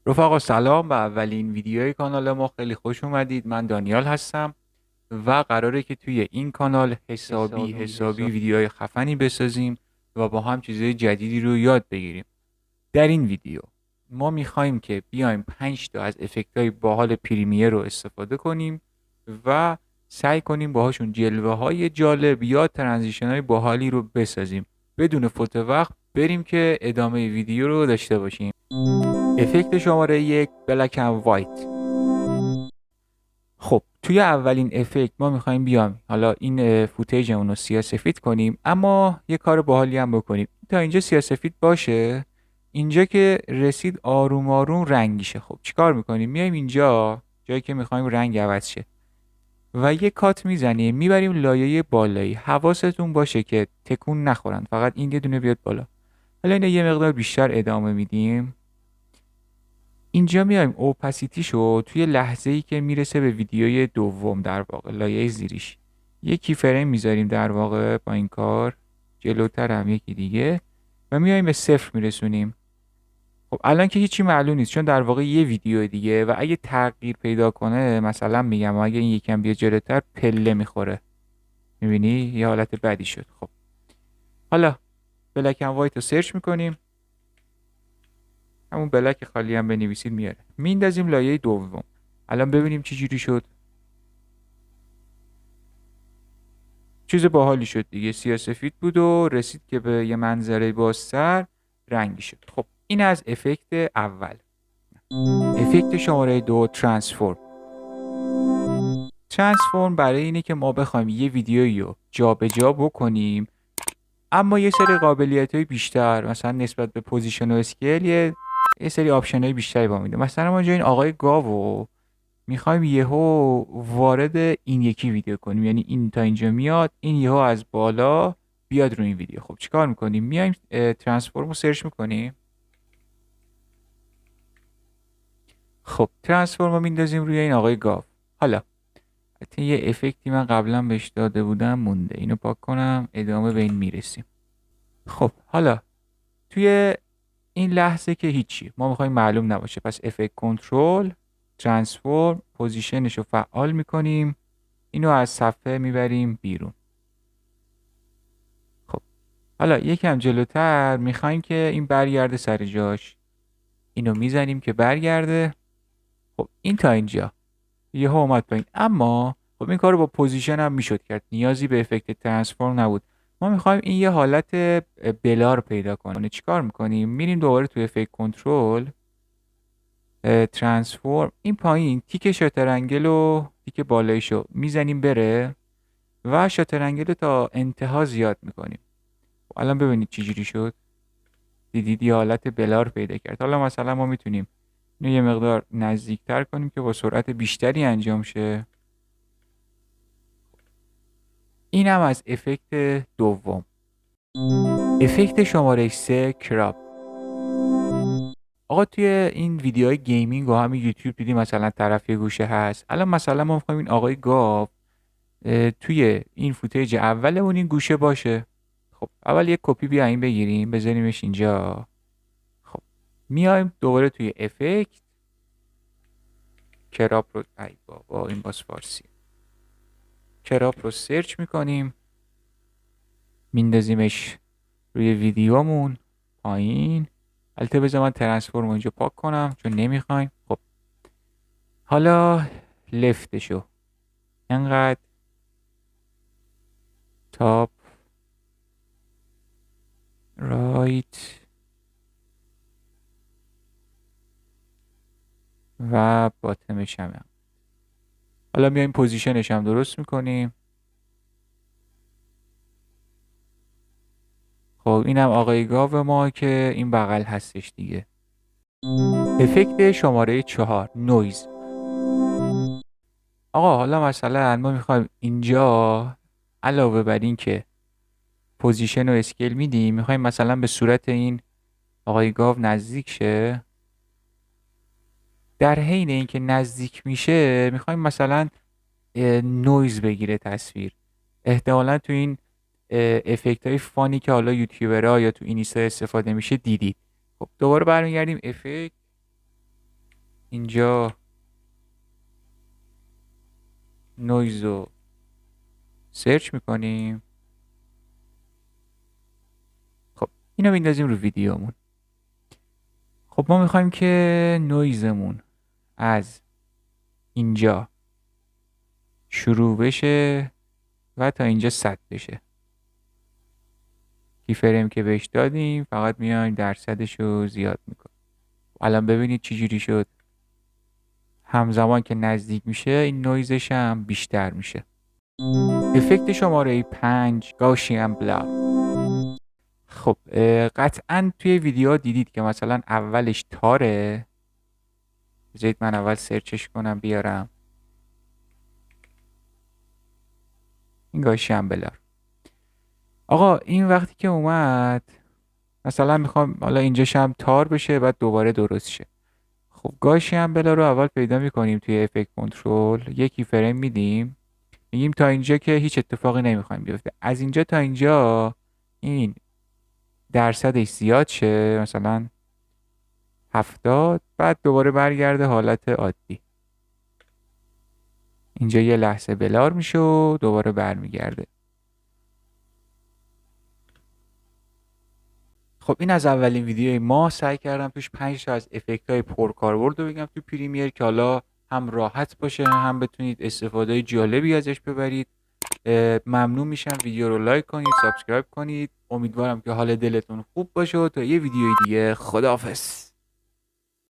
رفقا سلام. به اولین ویدیوی کانال ما خیلی خوش اومدید. من دانیال هستم و قراره که توی این کانال حسابی ویدیوهای خفنی بسازیم و با هم چیزهای جدیدی رو یاد بگیریم. در این ویدیو ما میخوایم که بیایم 5 تا از افکت‌های باحال پریمیر رو استفاده کنیم و سعی کنیم باهاشون جلوه های جالب یا ترانزیشن های باحالی رو بسازیم. بدون فوت وقت بریم که ادامه ویدیو رو داشته باشیم. افکت شماره 1، بلک اند وایت. خب توی اولین افکت ما میخوایم بیام حالا این فوتیجمون رو سیاه‌سفید کنیم، اما یه کار باحالی هم بکنیم. تا اینجا سیاه‌سفید باشه، اینجا که رسید آروم آروم رنگ شه. خب چیکار میکنیم؟ میایم اینجا جایی که میخوایم رنگ عوض شه و یه کات میزنیم، میبریم لایه بالایی. حواستون باشه که تکون نخورن، فقط این یه دونه بیاد بالا. حالا اینو یه مقدار بیشتر ادامه میدیم. اینجا میایم اوپاسیتیشو توی لحظه‌ای که میرسه به ویدیوی دوم، در واقع لایه زیریش یکی فریم میذاریم در واقع با این کار. جلوتر هم یکی دیگه و میایم به 0 میرسونیم. خب الان که هیچی معلوم نیست چون در واقع یه ویدیو دیگه و اگه تغییر پیدا کنه، مثلا میگم اگه این یکم بیاد جلوتر پله میخوره. میبینی یه حالت بدی شد. خب حالا بلک اند وایت رو سرچ میکنیم، همون بلک خالی هم بنویسید میاره. میندازیم لایه دوم. الان ببینیم چی جوری شد. چیز باحالی شد دیگه. سیاه‌سفید بود و رسید که به یه منظره بازتر رنگی شد. خب این از افکت اول. افکت شماره 2، ترانسفورم. ترانسفورم برای اینه که ما بخوایم یه ویدیویی رو جابجا بکنیم، اما یه سری قابلیت‌های بیشتر، مثلا نسبت به پوزیشن و اسکیل یه سری آپشن‌های بیشتری با میده. مثلا ما اینجا این آقای گاوو میخوایم یهو وارد این یکی ویدیو کنیم، یعنی این تا اینجا میاد، این یهو از بالا بیاد رو این ویدیو. خب چیکار میکنیم؟ میایم ترانسفورم رو سرچ میکنیم. خب ترانسفورم رو میندازیم روی این آقای گاو. حالا حتی یه افکتی من قبلا بهش داده بودم مونده، اینو پاک کنم، ادامه به این میرسیم. خب حالا توی این لحظه که هیچی ما میخوایم معلوم نباشه، پس افکت کنترل ترانسفورم پوزیشنش رو فعال میکنیم، اینو از صفحه میبریم بیرون. خب حالا یکم جلوتر میخوایم که این برگرده سر جاش، اینو میزنیم که برگرده. خب این تا اینجا یهو اومد پایین، اما خب این کارو با پوزیشن هم میشد کرد، نیازی به افکت ترانسفورم نبود. ما میخوایم این یه حالت بلار پیدا کنه. چیکار میکنیم؟ میریم دوباره تو افکت کنترل ترانسفورم، این پایین تیک شاتر انگل و تیک بالاییشو میزنیم بره و شاتر انگل رو تا انتها زیاد میکنیم. الان ببینید چی جوری شد. دیدید یه حالت بلار پیدا کرد. حالا مثلا ما میتونیم اینو یه مقدار نزدیکتر کنیم که با سرعت بیشتری انجام شه. این هم از افکت دوم. افکت شماره 3، کراپ. آقا توی این ویدیوهای گیمینگ و همین یوتیوب دیدیم مثلا طرف یه گوشه هست. الان مثلا ما میخوایم این آقای گاو توی این فوتیج اولمون این گوشه باشه. خب اول یک کپی بیایم بگیریم بذاریمش اینجا. خب میایم دوباره توی افکت کراپ رو، ای بابا این باز فارسی، کراپ رو سرچ میکنیم، میندازیمش روی ویدیومون پایین. البته بذار من ترانسفورم رو اینجا پاک کنم چون نمیخوایم. خب حالا لفتشو انقدر تاپ رایت و باتمش هم. حالا میایم پوزیشنش هم درست میکنیم. خب اینم آقای گاو ما که این بغل هستش دیگه. افکت شماره 4، نویز. آقا حالا مثلا ما میخوایم اینجا علاوه بر این که پوزیشن و اسکیل میدیم، میخوایم مثلا به صورت این آقای گاو نزدیک شه. در حین اینکه نزدیک میشه میخوایم مثلا نویز بگیره تصویر. احتمالا تو این افکت های فانی که حالا یوتیوبرها یا تو اینستا استفاده میشه دیدید. خب دوباره برمیگردیم افکت اینجا نویز رو سرچ میکنیم. خب اینو میندازیم رو ویدیومون. خب ما میخوایم که نویزمون از اینجا شروع بشه و تا اینجا 100 بشه. کی فریم که بهش دادیم فقط میایم درصدش رو زیاد میکنیم. الان ببینید چی جوری شد. همزمان که نزدیک میشه این نویزش هم بیشتر میشه. افکت شماره 5 گاشیان بلر. خب قطعا توی ویدیو دیدید که مثلا اولش تاره. بذارید من اول سرچش کنم بیارم. این گاشیان بلر. آقا این وقتی که اومد مثلا میخوام حالا اینجاش هم تار بشه بعد دوباره درست شه. خب گاشیان بلر رو اول پیدا میکنیم توی افکت کنترل. یکی فریم میدیم. میگیم تا اینجا که هیچ اتفاقی نمیخوایم بیفته. از اینجا تا اینجا این درصدش زیاد شه، مثلا 70، بعد دوباره برگرده حالت عادی. اینجا یه لحظه بلار میشه و دوباره برمیگرده. خب این از اولین ویدیوی ما. سعی کردم توش 5 تا از افکت های پرکاربرد رو بگم تو پریمیر که حالا هم راحت باشه هم بتونید استفاده جالبی ازش ببرید. ممنون میشم ویدیو رو لایک کنید، سابسکرایب کنید. امیدوارم که حال دلتون خوب باشه و تا یه ویدیوی دیگه خداحافظ.